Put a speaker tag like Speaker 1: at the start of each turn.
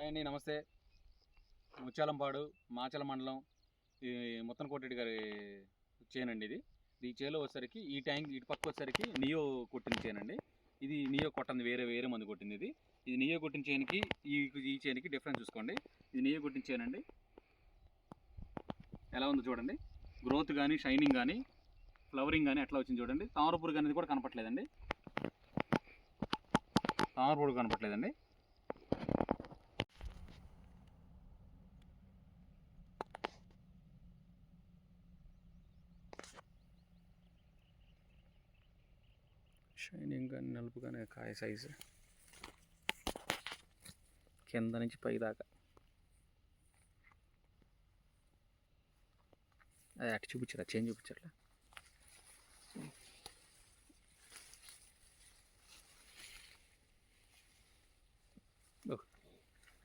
Speaker 1: Hi అండి, నమస్తే. ముత్యాలంపాడు మాచల మండలం ఈ ముత్తనకోటరెడ్డి గారి చేనండి. ఈ చేలో వచ్చేసరికి ఈ ట్యాంక్ ఇటు పక్క వచ్చేసరికి నియో కొట్టిన చేనండి. ఇది నియో కొట్టింది, వేరే మంది కొట్టింది. ఇది నియో కొట్టిన చేనుకి ఈ చేనుకి డిఫరెన్స్ చూసుకోండి. ఇది నియో కొట్టిన చేనండి. ఎలా ఉందో చూడండి. గ్రోత్ కానీ, షైనింగ్ కానీ, ఫ్లవరింగ్ కానీ ఎట్లా వచ్చింది చూడండి. తామరపురుగు అనేది కూడా కనపట్లేదండి. షైనింగ్ కానీ, నలుపు కానీ, కాయ సైజు కింద నుంచి పై దాకా అది అటు చూపించారా, చేంజ్ చూపించారా.